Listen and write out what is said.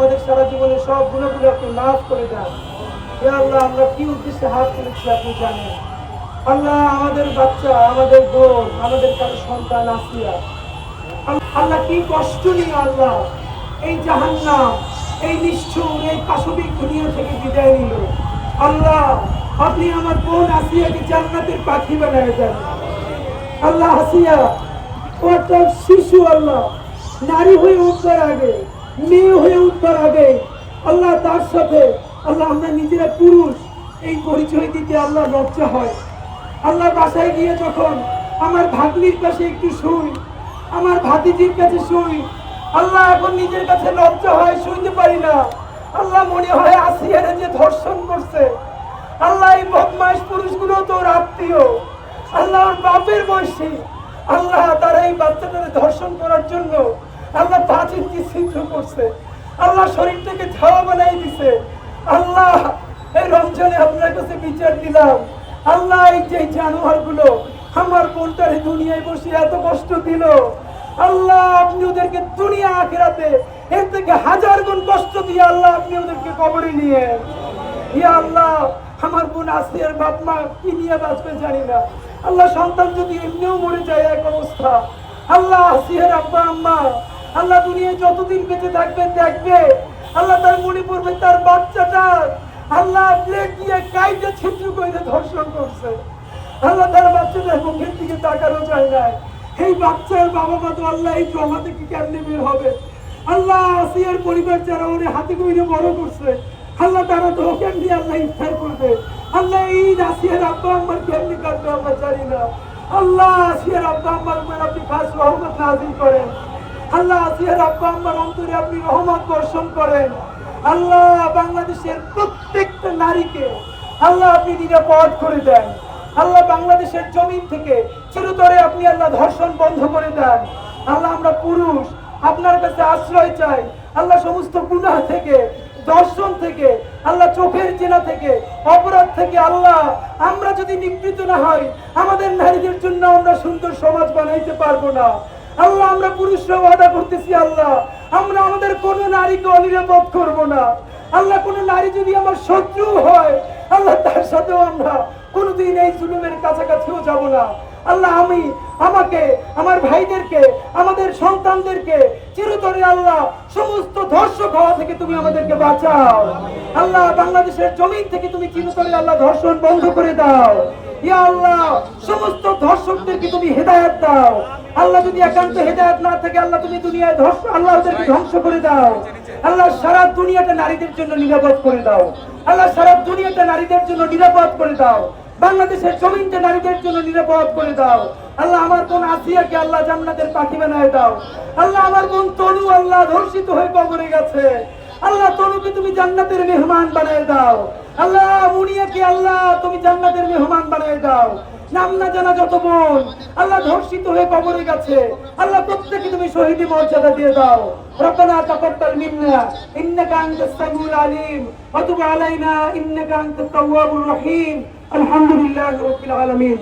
আমাদের সারা জীবনের সব গুণাগুলো আপনি মাফ করে দেন। হে আল্লাহ, আমরা কি উদ্দেশ্যে হাত তুলেছি আপনি জানেন। আল্লাহ, আমাদের বাচ্চা, আমাদের বোন, আমাদের কারো সন্তান আসিয়া, আল্লাহ কি কষ্ট নিয়ে আল্লাহ এই জাহান্নাম, এই নিষ্ঠুর, এই পাশবিক দুনিয়া থেকে বিদায় নিল। আল্লাহ, আপনি আমার বোন আসিয়াকে জান্নাতের পাখি বানায় দেন। আল্লাহ, আসিয়া ও একটা শিশু, আল্লাহ নারী হয়ে উঠবার আগে, মেয়ে হয়ে উঠবার আগে আল্লাহ তার সাথে আল্লাহ আমরা নিজেরা পুরুষ এই পরিচয় দিতে আল্লাহ লজ্জা হয়। আল্লাহ, বাসায় গিয়ে যখন আমার ভাগ্নির কাছে একটু শুই, আমার ভাতিজির কাছে শুই, আল্লাহ এখন নিজের কাছে লজ্জা হয়, শুনতে পারি না। আল্লাহ, মনে হয় আসিয়ারে যে ধর্ষণ করছে, আল্লাহ এই বদমাইশ পুরুষগুলো তোর আত্মীয়, আল্লাহ ওর বাপের বয়সী, আল্লাহ তারা এই বাচ্চাটাকে ধর্ষণ করার জন্য আল্লাহ 5 ইঞ্চি ছিদ্র করছে, আল্লাহ শরীরটাকে ঝাওয়া বানাই দিছে। আল্লাহ, এই রমজানে আপনার কাছে বিচার দিলাম, আল্লাহ এই যে জানোয়ার গুলো আমার বোনটারে দুনিয়ায় বসে এত কষ্ট দিল, আল্লাহ আপনি ওদেরকে দুনিয়া আখিরাতে এর থেকে 1000 গুণ কষ্ট দিয়ে আল্লাহ আপনি ওদেরকে কবরে নিয়ে। ইয়া আল্লাহ, আমার বোন আসিয়ার বাপ মা কি নিয়ে বাঁচবে জানি না। আল্লাহ, সন্তান যদি এমনিও মরে যায় এক অবস্থা, আল্লাহ আসিয়ার আব্বা আম্মা আল্লাহ দুনিয়ায় যতদিন বেঁচে থাকবেন দেখবে, আল্লাহ তার মনে পড়বে তার বাচ্চাটা আল্লাহ ব্লেড দিয়ে কাইটে ছিদ্র করে ধর্ষণ করছে। আল্লাহ, তার বাচ্চাটার মুখের দিকে তাকানো যায় না। এই বাচ্চার বাবা মা তো আল্লাহ এই জমা থেকে কেমনে বের হবে? আল্লাহ, আসিয়ার পরিবার যারা ওরে হাতে কইরে বড় করছে, আল্লাহ তারা তো কেমনি আল্লাহ ইফতার করবে? আল্লাহ, এই আসিয়ার আব্বা আম্মার কেমনি কাটবে আমরা জানি না। আল্লাহ, আসিয়ার আব্বা আম্মার উপর আপনি খাস রহমত নাযিল করেন। আল্লাহ, আসিয়ার আব্বা আম্মার অন্তরে আপনি রহমত বর্ষণ করেন। আল্লাহ, বাংলাদেশের প্রত্যেকটা নারীকে আল্লাহ আপনি নিরাপদ করে দেন। আল্লাহ, বাংলাদেশের জমিন থেকে চিরতরে আপনি আল্লাহ ধর্ষণ বন্ধ করে দেন। আল্লাহ, আমরা পুরুষ আপনার কাছে আশ্রয় চাই। আল্লাহ, সমস্ত গুনাহ থেকে, দর্শন থেকে, আল্লাহ চোখের জেনা থেকে, অপরাধ থেকে আল্লাহ আমরা যদি নিবৃত না হই, আমাদের নারীদের জন্য আমরা সুন্দর সমাজ বানাইতে পারবো না। আল্লাহ, আমরা পুরুষরা ওয়াদা করতেছি আল্লাহ, আমরা আমাদের কোনো নারীকে অনিরাপদ করব না। আল্লাহ, কোনো নারী যদি আমার শত্রু হয়, আল্লাহ তার সাথেও আমরা কোনোদিন এই জুলুমের কাছাকাছিও যাব না। আল্লাহ, আমাকে, আমার ভাইদেরকে, আমাদের সন্তানদেরকে চিরতরে আল্লাহ সমস্ত ধর্ষক হওয়া থেকে তুমি আমাদেরকে বাঁচাও। আল্লাহ, বাংলাদেশের জমিন থেকে তুমি চিরতরে আল্লাহ ধর্ষণ বন্ধ করে দাও। ইয়া আল্লাহ, সমস্ত ধর্ষকদেরকে তুমি হেদায়েত দাও। আল্লাহ, যদি একান্ত হেদায়েত না থাকে আল্লাহ তুমি দুনিয়ায় আল্লাহ ওদেরকে ধ্বংস করে দাও। আল্লাহ, সারা দুনিয়াটা নারীদের জন্য নিরাপদ করে দাও। আল্লাহ, সারা দুনিয়াটা নারীদের জন্য নিরাপদ করে দাও। বাংলাদেশের জমিনটা নারীদের জন্য নিরাপদ করে দাও। আল্লাহ, আমার বোন আসিয়াকে আল্লাহ জান্নাতের পাখি বানায় দাও। আল্লাহ, আমার বোন তনু আল্লাহ ধর্ষিত হয়ে কবরে গেছে, আল্লাহ তনুকে তুমি জান্নাতের মেহমান বানায় দাও। আল্লাহ, মুনিয়াকে আল্লাহ তুমি জান্নাতের মেহমান বানায় দাও। নাম না জানা যত বোন আল্লাহ ধর্ষিত হয়ে কবরে গেছে, আল্লাহ প্রত্যেককে তুমি শহীদি মর্যাদা দিয়ে দাও। রব্বানা তাকাব্বাল মিন্না ইন্নাকা আনতাস সামিউল আলিম ওয়া তুব আলাইনা ইন্নাকা আনতাত তাওয়াবুর রহিম। আলহামদুলিল্লাহি রাব্বিল আলামিন।